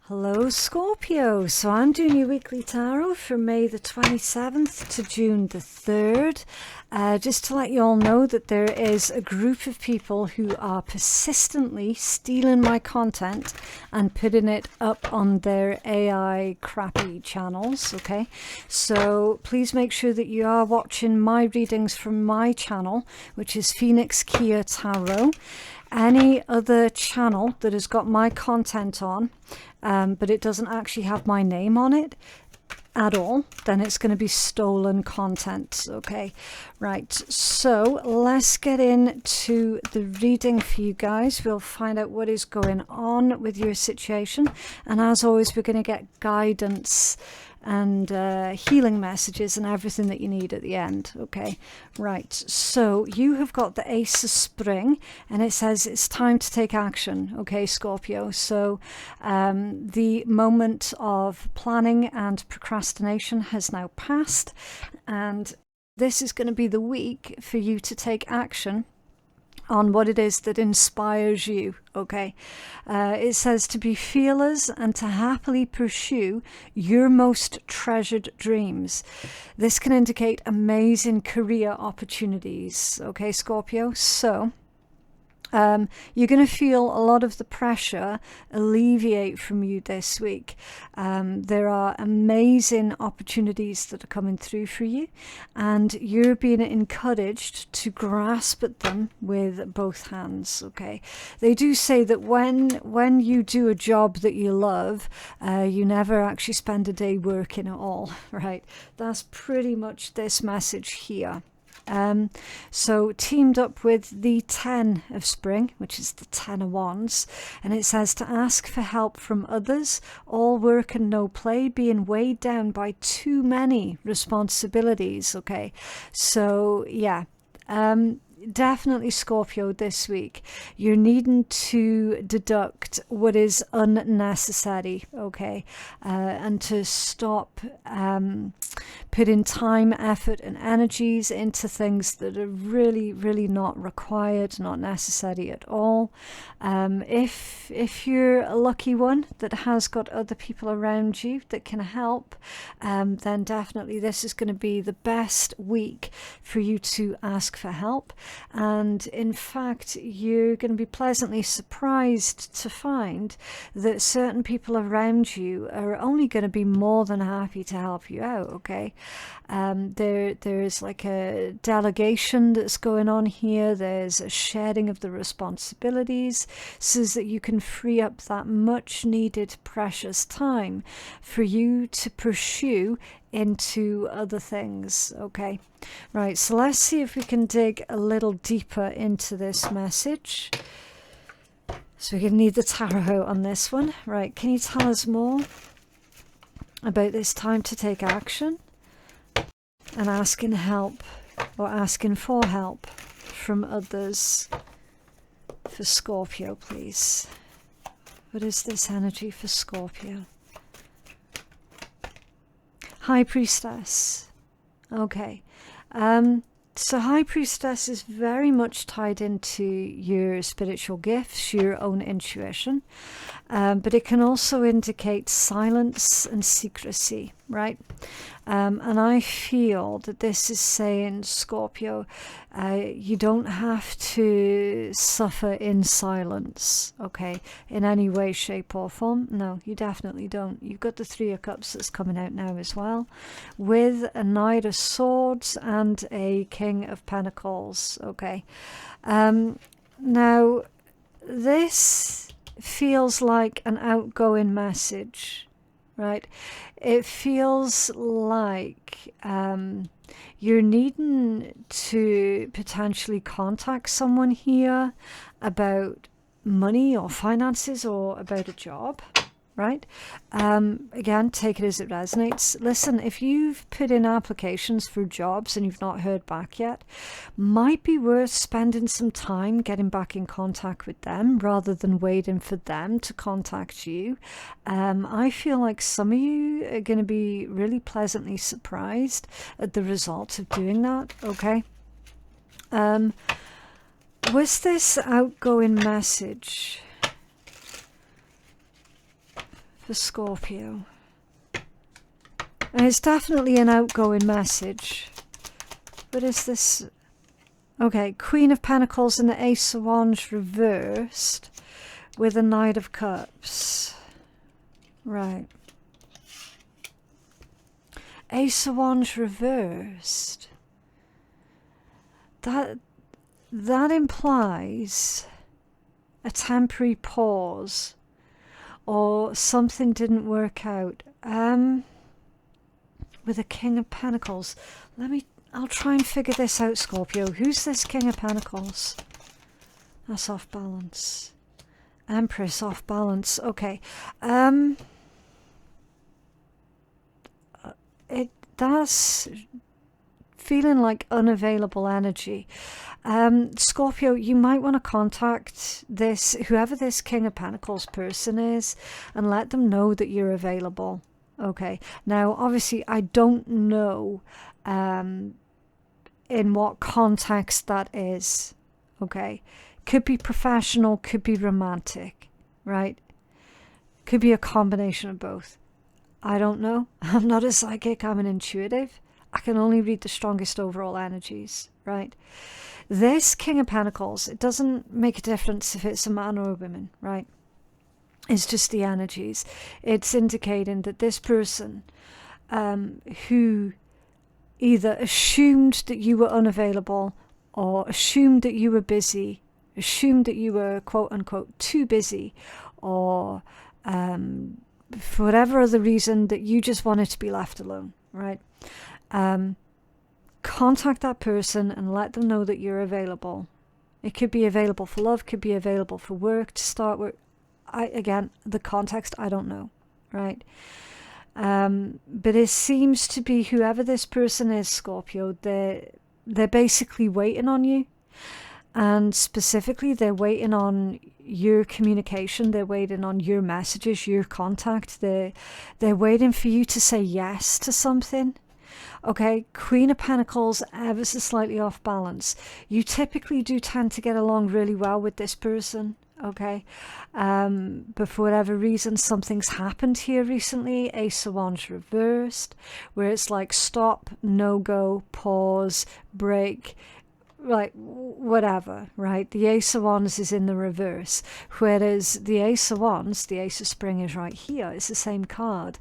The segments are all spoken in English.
Hello Scorpio, so I'm doing your weekly tarot from May the 27th to June the 3rd. Just to let you all know that there is a group of people who are persistently stealing my content and putting it up on their AI crappy channels, okay? So please make sure that you are watching my readings from my channel, which is Phoenix Keia Tarot. Any other channel that has got my content on, but it doesn't actually have my name on it at all, then it's going to be stolen content. Okay, right, so let's get into the reading for you guys. We'll find out what is going on with your situation, and as always, we're going to get guidance and healing messages and everything that you need at the end. Okay, right, so you have got the Ace of Spring, and it says it's time to take action. Okay, Scorpio, so the moment of planning and procrastination has now passed, and this is going to be the week for you to take action on what it is that inspires you. Okay, it says to be fearless and to happily pursue your most treasured dreams. This can indicate amazing career opportunities. Okay, Scorpio, so you're going to feel a lot of the pressure alleviate from you this week. There are amazing opportunities that are coming through for you, and you're being encouraged to grasp at them with both hands. Okay, they do say that when you do a job that you love, you never actually spend a day working at all. Right, that's pretty much this message here. So teamed up with the 10 of Spring, which is the 10 of Wands, and it says to ask for help from others, all work and no play, being weighed down by too many responsibilities. Okay, so yeah, definitely Scorpio, this week you're needing to deduct what is unnecessary. Okay, and to stop putting time, effort and energies into things that are really not required, not necessary at all. If you're a lucky one that has got other people around you that can help, then definitely this is going to be the best week for you to ask for help. And in fact, you're going to be pleasantly surprised to find that certain people around you are only going to be more than happy to help you out. Okay, there's like a delegation that's going on here. There's a sharing of the responsibilities so that you can free up that much needed precious time for you to pursue into other things. Okay, right, so let's see if we can dig a little deeper into this message. So we're going to need the tarot on this one. Right, can you tell us more about this time to take action and asking help or asking for help from others for Scorpio, please? What is this energy for Scorpio? High Priestess. Okay, so High Priestess is very much tied into your spiritual gifts, your own intuition, but it can also indicate silence and secrecy, right? And I feel that this is saying, Scorpio, you don't have to suffer in silence, okay, in any way, shape or form. No, you definitely don't. You've got the Three of Cups that's coming out now as well, with a Knight of Swords and a King of Pentacles. Okay, now this feels like an outgoing message, right? It feels like you're needing to potentially contact someone here about money or finances or about a job, right? Again, take it as it resonates. Listen, if you've put in applications for jobs and you've not heard back yet, might be worth spending some time getting back in contact with them rather than waiting for them to contact you. I feel like some of you are going to be really pleasantly surprised at the results of doing that. Okay, was this outgoing message for Scorpio. And it's definitely an outgoing message. What is this? Okay, Queen of Pentacles and the Ace of Wands reversed with the Knight of Cups. Right. Ace of Wands reversed. That implies a temporary pause, or something didn't work out. With a King of Pentacles. I'll try and figure this out, Scorpio. Who's this King of Pentacles? That's off balance. Empress off balance. Okay. That's feeling like unavailable energy. Scorpio, you might want to contact whoever this King of Pentacles person is, and let them know that you're available. Okay. Now, obviously, I don't know in what context that is. Okay. Could be professional, could be romantic, right? Could be a combination of both. I don't know. I'm not a psychic, I'm an intuitive. I can only read the strongest overall energies, right? This King of Pentacles, it doesn't make a difference if it's a man or a woman, right? It's just the energies. It's indicating that this person who either assumed that you were unavailable, or assumed that you were busy, assumed that you were quote unquote too busy, or for whatever other reason that you just wanted to be left alone, right? Contact that person and let them know that you're available. It could be available for love, could be available for work, to start work. Again, the context, I don't know, right? But it seems to be whoever this person is, Scorpio, they're basically waiting on you. And specifically, they're waiting on your communication. They're waiting on your messages, your contact. They're waiting for you to say yes to something. Okay, Queen of Pentacles, ever so slightly off balance. You typically do tend to get along really well with this person. Okay, but for whatever reason, something's happened here recently. Ace of Wands reversed, where it's like stop, no go, pause, break, like whatever, right? The Ace of Wands is in the reverse, whereas the Ace of Wands, the Ace of Spring, is right here. It's the same card.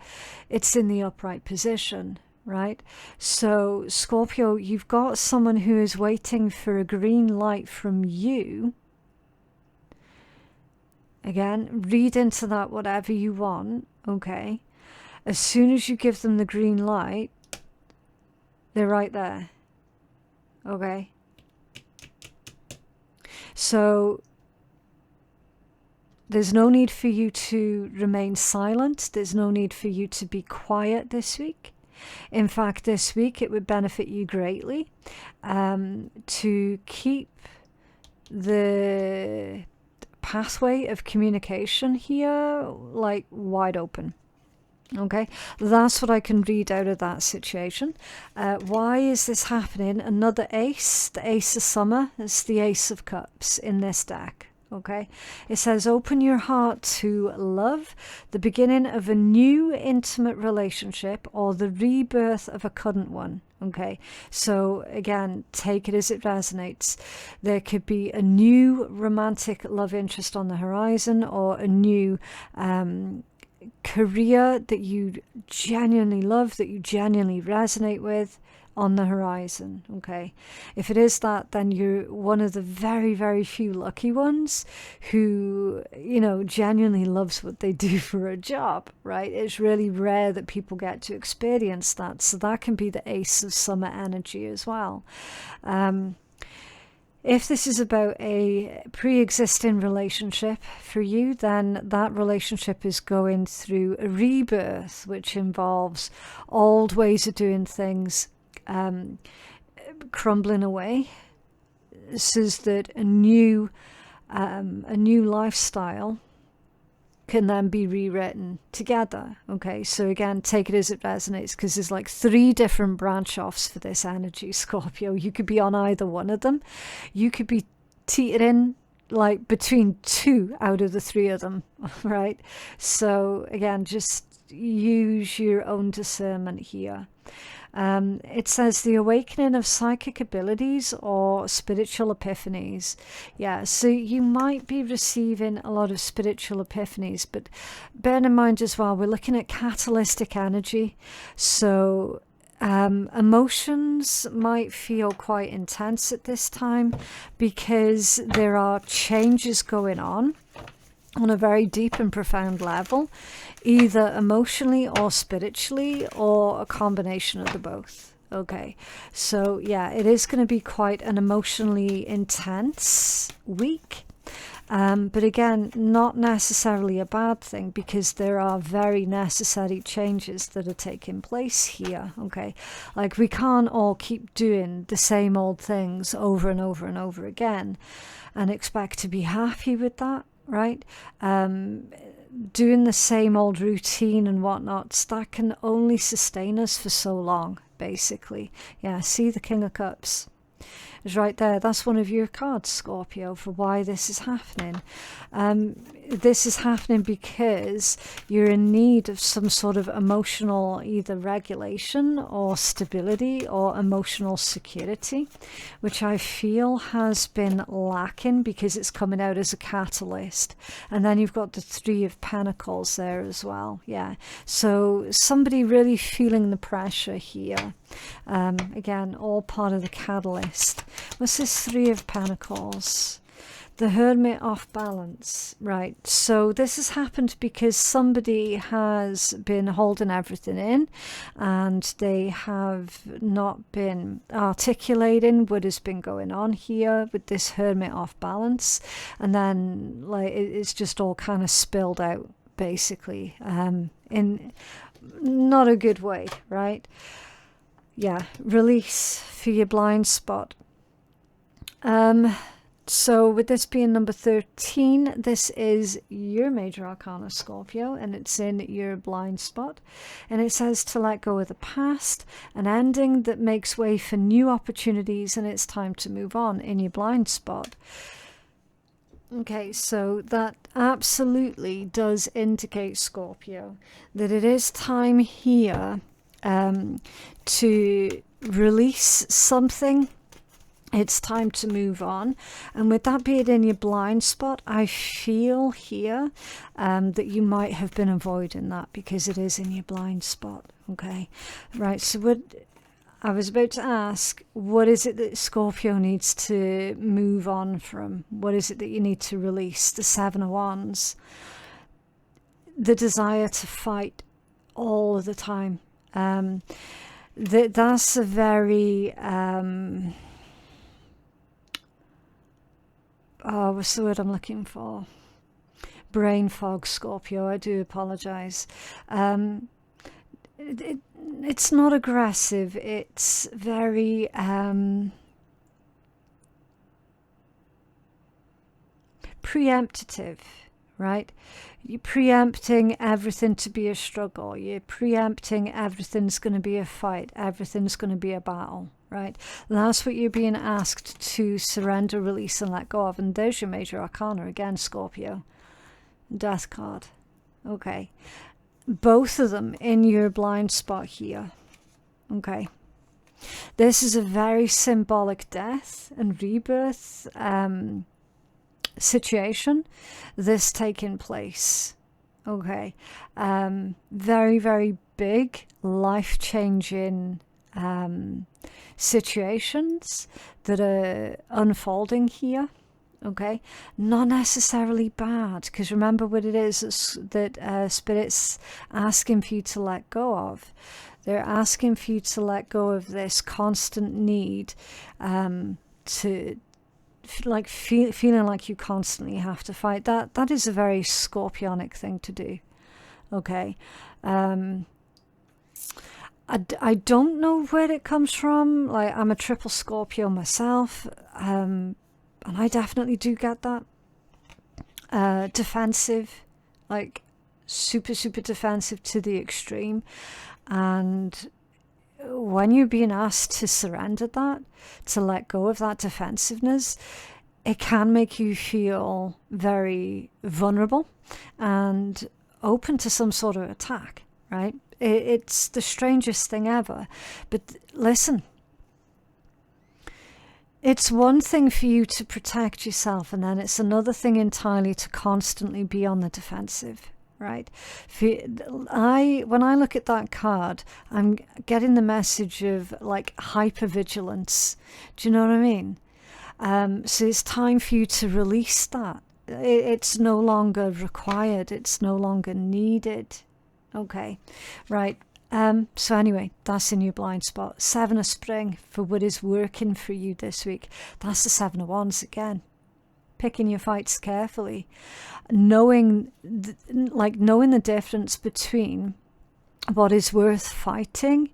It's in the upright position, right? So Scorpio, you've got someone who is waiting for a green light from you. Again, read into that whatever you want, okay? As soon as you give them the green light, they're right there, okay? So there's no need for you to remain silent. There's no need for you to be quiet this week. In fact, this week it would benefit you greatly to keep the pathway of communication here like wide open. Okay, that's what I can read out of that situation. Why is this happening? Another ace, the Ace of Summer. It's the Ace of Cups in this deck. Okay, it says open your heart to love, the beginning of a new intimate relationship, or the rebirth of a current one. Okay, so again, take it as it resonates. There could be a new romantic love interest on the horizon, or a new career that you genuinely love, that you genuinely resonate with on the horizon. Okay, if it is that, then you're one of the very, very few lucky ones who, you know, genuinely loves what they do for a job, right? It's really rare that people get to experience that. So that can be the Ace of Summer energy as well. If this is about a pre-existing relationship for you, then that relationship is going through a rebirth, which involves old ways of doing things crumbling away, so that a new lifestyle can then be rewritten together. Okay, so again, take it as it resonates, because there's like 3 different branch offs for this energy, Scorpio. You could be on either one of them. You could be teetering like between 2 out of the 3 of them, right? So again, just use your own discernment here. It says the awakening of psychic abilities or spiritual epiphanies. Yeah, so you might be receiving a lot of spiritual epiphanies, but bear in mind as well, we're looking at catalytic energy. So emotions might feel quite intense at this time because there are changes going on a very deep and profound level, either emotionally or spiritually, or a combination of the both. Okay, so yeah, it is going to be quite an emotionally intense week. But again, not necessarily a bad thing, because there are very necessary changes that are taking place here. Okay, like we can't all keep doing the same old things over and over and over again and expect to be happy with that, right? Doing the same old routine and whatnot, that can only sustain us for so long, basically. Yeah, see the King of Cups is right there. That's one of your cards, Scorpio, for why this is happening. This is happening because you're in need of some sort of emotional either regulation or stability or emotional security, which I feel has been lacking because it's coming out as a catalyst. And then you've got the 3 of Pentacles there as well. Yeah, so somebody really feeling the pressure here. Again, all part of the catalyst. What's this 3 of Pentacles? The Hermit off balance, right? So this has happened because somebody has been holding everything in and they have not been articulating what has been going on here with this Hermit off balance, and then like it's just all kind of spilled out, basically, in not a good way, right? Yeah, release for your blind spot. So with this being number 13, this is your major arcana, Scorpio, and it's in your blind spot. And it says to let go of the past, an ending that makes way for new opportunities, and it's time to move on in your blind spot. Okay, so that absolutely does indicate, Scorpio, that it is time here to release something. It's time to move on. And with that being in your blind spot, I feel here that you might have been avoiding that because it is in your blind spot. Okay, right, so what I was about to ask, what is it that Scorpio needs to move on from? What is it that you need to release? The 7 of Wands. The desire to fight all of the time. That's a very... what's the word I'm looking for? Brain fog, Scorpio. I do apologize. It's not aggressive. It's very preemptive, right? You're preempting everything to be a struggle. You're preempting everything's going to be a fight. Everything's going to be a battle, right? And that's what you're being asked to surrender, release, and let go of. And there's your major arcana again, Scorpio. Death card. Okay. Both of them in your blind spot here. Okay. This is a very symbolic death and rebirth situation, this taking place. Okay. Very, very big, life-changing situations that are unfolding here. Okay, not necessarily bad, because remember what it is that Spirit's asking for you to let go of. They're asking for you to let go of this constant need to like feeling like you constantly have to fight. That is a very Scorpionic thing to do. Okay. I don't know where it comes from. Like, I'm a triple Scorpio myself, and I definitely do get that. Defensive, like super, super defensive to the extreme. And when you're being asked to surrender that, to let go of that defensiveness, it can make you feel very vulnerable and open to some sort of attack, right? It's the strangest thing ever. But listen, it's one thing for you to protect yourself, and then it's another thing entirely to constantly be on the defensive, right? When I look at that card, I'm getting the message of like hypervigilance. Do you know what I mean? So it's time for you to release that. It's no longer required. It's no longer needed. Okay, right. So anyway, that's in your blind spot. 7 of Spring for what is working for you this week. That's the 7 of Wands again. Picking your fights carefully. Knowing the difference between what is worth fighting,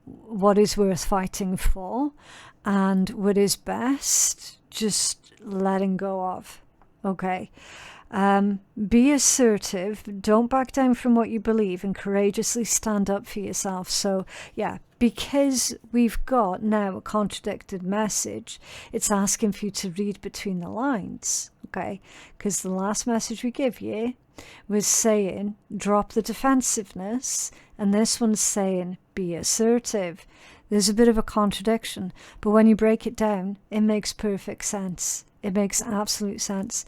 what is worth fighting for, and what is best just letting go of. Okay. Be assertive, don't back down from what you believe, and courageously stand up for yourself. So yeah, because we've got now a contradicted message, it's asking for you to read between the lines, okay? Because the last message we give you was saying drop the defensiveness, and this one's saying be assertive. There's a bit of a contradiction, but when you break it down, it makes perfect sense. It makes absolute sense.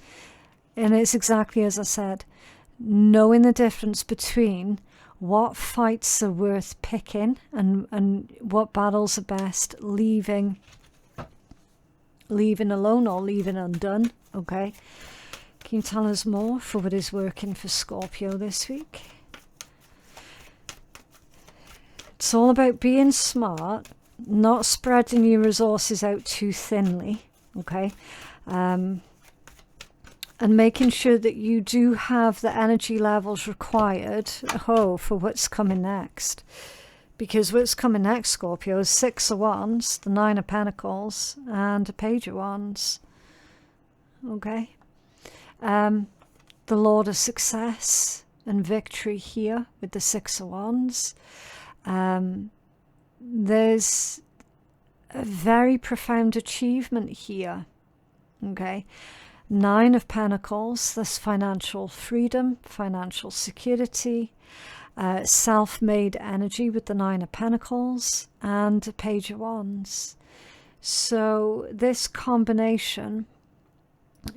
And it's exactly as I said, knowing the difference between what fights are worth picking and what battles are best leaving alone or leaving undone, okay? Can you tell us more for what is working for Scorpio this week? It's all about being smart, not spreading your resources out too thinly, okay? And making sure that you do have the energy levels required for what's coming next. Because what's coming next, Scorpio, is 6 of Wands, the 9 of Pentacles, and a Page of Wands. Okay? The Lord of Success and Victory here with the 6 of Wands. There's a very profound achievement here. Okay? 9 of Pentacles, this financial freedom, financial security, self-made energy with the 9 of Pentacles, and a Page of Wands. So this combination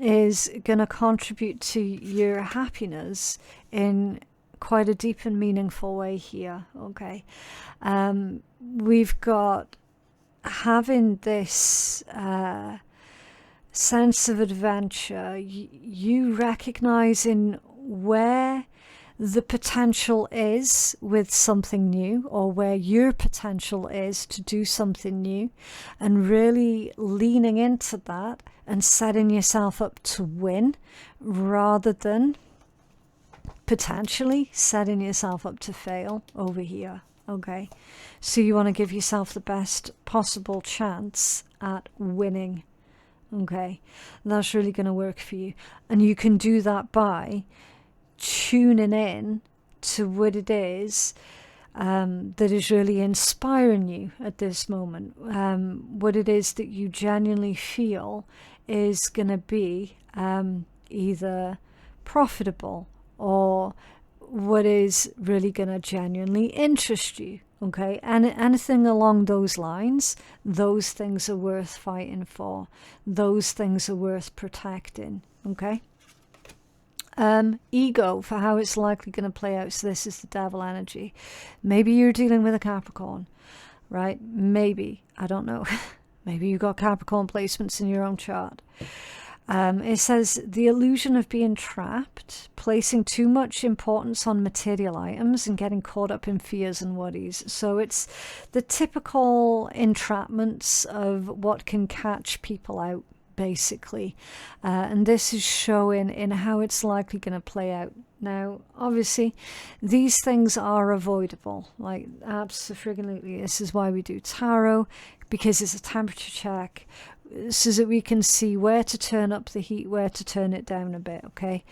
is going to contribute to your happiness in quite a deep and meaningful way here, okay? We've got having this sense of adventure, you recognizing where the potential is with something new, or where your potential is to do something new, and really leaning into that and setting yourself up to win rather than potentially setting yourself up to fail over here. Okay, so you want to give yourself the best possible chance at winning. Okay, that's really going to work for you. And you can do that by tuning in to what it is that is really inspiring you at this moment. What it is that you genuinely feel is going to be either profitable or what is really going to genuinely interest you. Okay, and anything along those lines, those things are worth fighting for. Those things are worth protecting. Okay. Ego, for how it's likely going to play out. So this is the devil energy. Maybe you're dealing with a Capricorn, right? Maybe, I don't know. Maybe you've got Capricorn placements in your own chart. It says the illusion of being trapped, placing too much importance on material items and getting caught up in fears and worries. So it's the typical entrapments of what can catch people out, basically. And this is showing in how it's likely going to play out. Now, obviously, these things are avoidable. Like, absolutely. This is why we do tarot, because it's a temperature check, so that we can see where to turn up the heat, where to turn it down a bit, okay?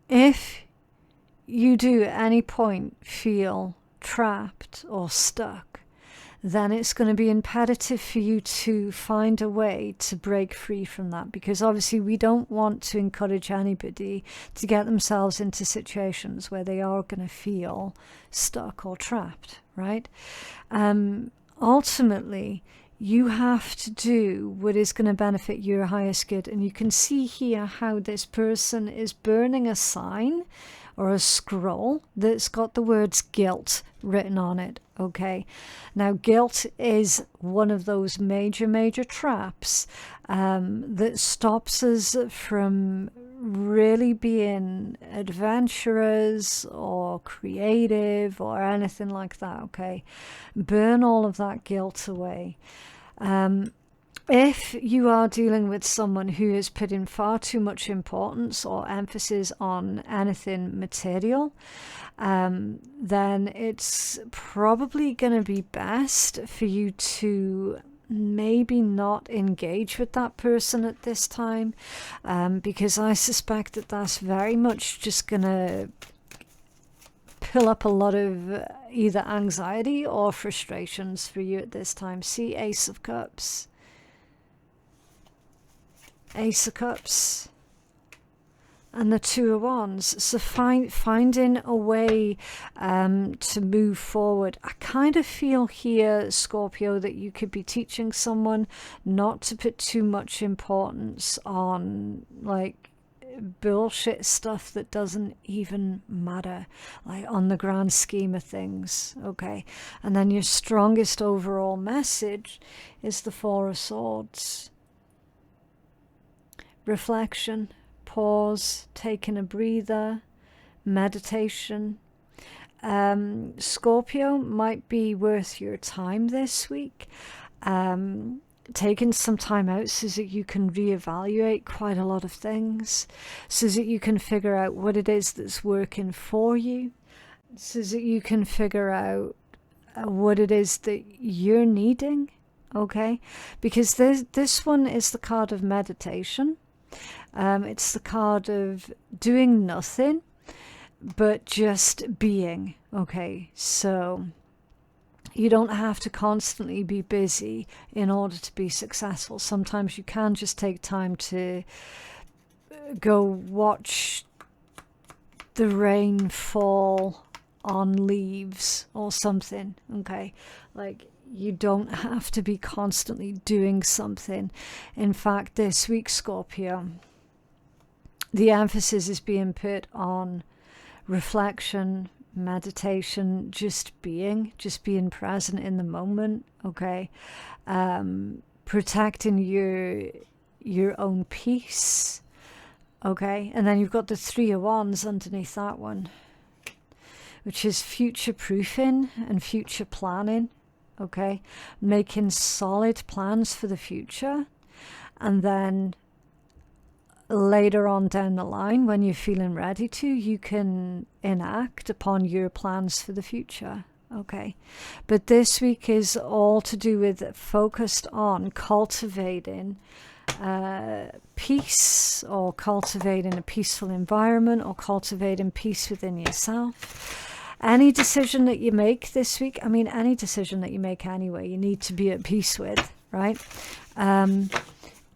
If you do at any point feel trapped or stuck, then it's going to be imperative for you to find a way to break free from that, because obviously we don't want to encourage anybody to get themselves into situations where they are going to feel stuck or trapped, right? Ultimately, you have to do what is going to benefit your highest good. And you can see here how this person is burning a sign or a scroll that's got the words guilt written on it. Okay, now guilt is one of those major traps that stops us from really being adventurous or creative or anything like that. Okay, burn all of that guilt away. If you are dealing with someone who is putting far too much importance or emphasis on anything material, then it's probably going to be best for you to maybe not engage with that person at this time, because I suspect that that's very much just going to pull up a lot of either anxiety or frustrations for you at this time. See, Ace of Cups. Ace of Cups and the Two of Wands. So finding a way to move forward. I kind of feel here, Scorpio, that you could be teaching someone not to put too much importance on like bullshit stuff that doesn't even matter, like on the grand scheme of things. Okay, and then your strongest overall message is the Four of Swords. Reflection, pause, taking a breather, meditation. Scorpio, might be worth your time this week. Taking some time out so that you can reevaluate quite a lot of things, so that you can figure out what it is that's working for you, so that you can figure out what it is that you're needing. Okay, because this one is the card of meditation. It's the card of doing nothing but just being. Okay, so you don't have to constantly be busy in order to be successful. Sometimes you can just take time to go watch the rain fall on leaves or something. Okay, like you don't have to be constantly doing something. In fact, this week, Scorpio, the emphasis is being put on reflection, meditation, just being present in the moment. Okay, protecting your own peace. Okay, and then you've got the Three of Wands underneath that one, which is future proofing and future planning. Okay, making solid plans for the future, and then later on down the line, when you're feeling ready to, you can enact upon your plans for the future. Okay, but this week is all to do with focused on cultivating peace, or cultivating a peaceful environment, or cultivating peace within yourself. Any decision that you make this week, I mean, any decision that you make anyway, you need to be at peace with, right?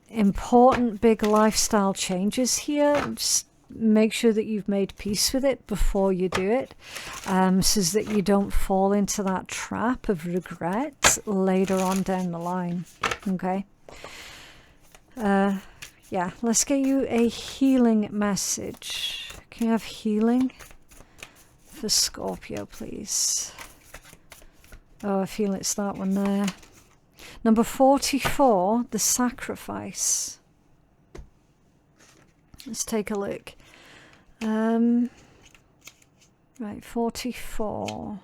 Important big lifestyle changes here. Just make sure that you've made peace with it before you do it, so that you don't fall into that trap of regret later on down the line. Okay. Yeah, let's get you a healing message. Can you have healing for Scorpio, please? Oh, I feel it's that one there. Number 44, the sacrifice. Let's take a look. Right, 44.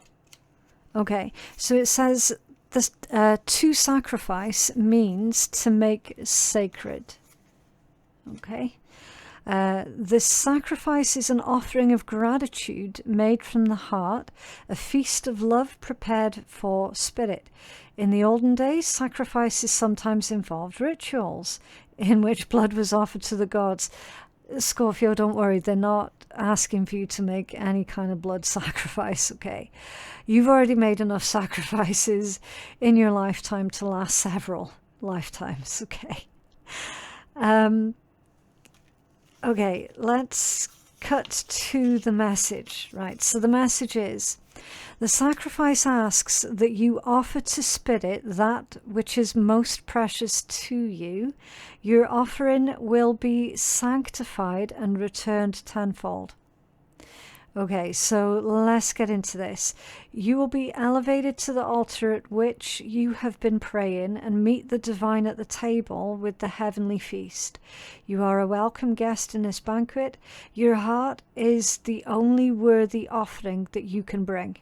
Okay, so it says this, to sacrifice means to make sacred. Okay. This sacrifice is an offering of gratitude made from the heart, a feast of love prepared for spirit. In the olden days, sacrifices sometimes involved rituals in which blood was offered to the gods. Scorpio, don't worry, they're not asking for you to make any kind of blood sacrifice, okay? You've already made enough sacrifices in your lifetime to last several lifetimes, okay? Okay, let's cut to the message, right? So the message is, the sacrifice asks that you offer to Spirit that which is most precious to you. Your offering will be sanctified and returned tenfold. Okay, so let's get into this. You will be elevated to the altar at which you have been praying and meet the divine at the table with the heavenly feast. You are a welcome guest in this banquet. Your heart is the only worthy offering that you can bring.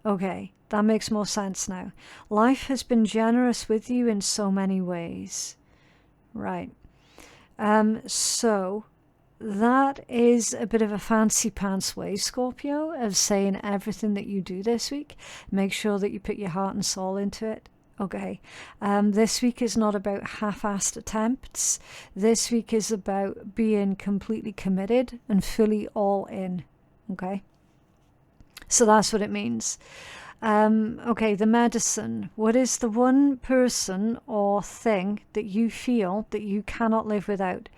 Okay, that makes more sense now. Life has been generous with you in so many ways. Right. So that is a bit of a fancy pants way, Scorpio, of saying everything that you do this week. Make sure that you put your heart and soul into it. Okay. This week is not about half-assed attempts. This week is about being completely committed and fully all in. Okay. So that's what it means. Okay, the medicine. What is the one person or thing that you feel that you cannot live without?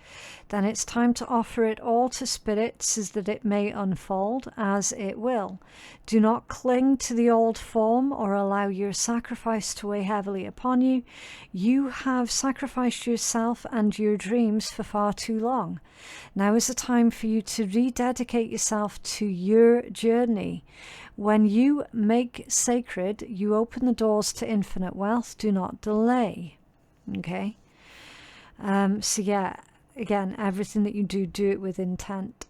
Then it's time to offer it all to Spirit so that it may unfold as it will. Do not cling to the old form or allow your sacrifice to weigh heavily upon you. You have sacrificed yourself and your dreams for far too long. Now is the time for you to rededicate yourself to your journey. When you make sacred, you open the doors to infinite wealth. Do not delay. Okay? So yeah, again, everything that you do, do it with intent.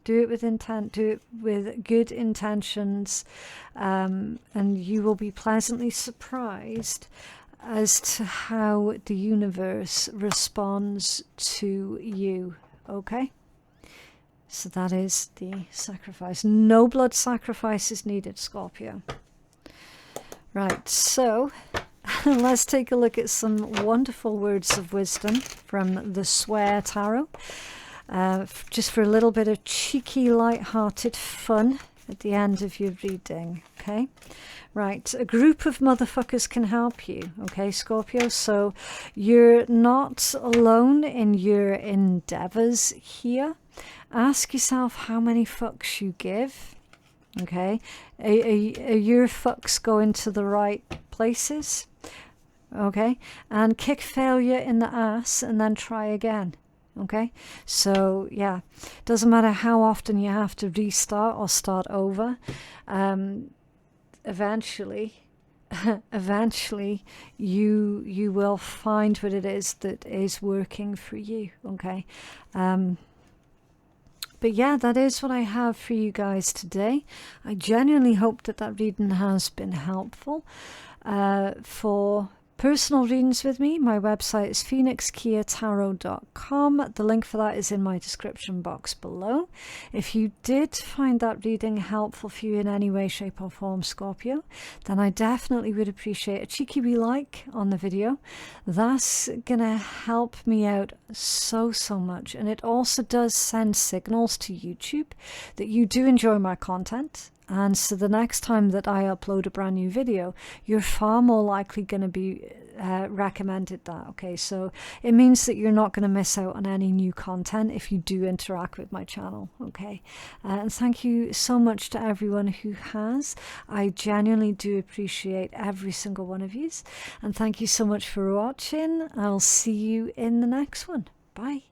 Do it with intent. Do it with good intentions. And you will be pleasantly surprised as to how the universe responds to you. Okay? So that is the sacrifice. No blood sacrifice is needed, Scorpio. Right, so let's take a look at some wonderful words of wisdom from the TUES Tarot. Just for a little bit of cheeky, light-hearted fun at the end of your reading, okay? Right, a group of motherfuckers can help you, okay, Scorpio? So you're not alone in your endeavors here. Ask yourself how many fucks you give, okay? Are your fucks going to the right places, okay? And kick failure in the ass and then try again, okay? So, yeah, doesn't matter how often you have to restart or start over. Eventually you will find what it is that is working for you, okay? But yeah, that is what I have for you guys today. I genuinely hope that that reading has been helpful. For personal readings with me, my website is phoenixkeiatarot.com. The link for that is in my description box below. If you did find that reading helpful for you in any way, shape or form, Scorpio, then I definitely would appreciate a cheeky wee like on the video. That's gonna help me out so much, and it also does send signals to YouTube that you do enjoy my content. And so the next time that I upload a brand new video, you're far more likely going to be recommended that, okay? So it means that you're not going to miss out on any new content if you do interact with my channel, okay? And thank you so much to everyone who has. I genuinely do appreciate every single one of you. And thank you so much for watching. I'll see you in the next one. Bye.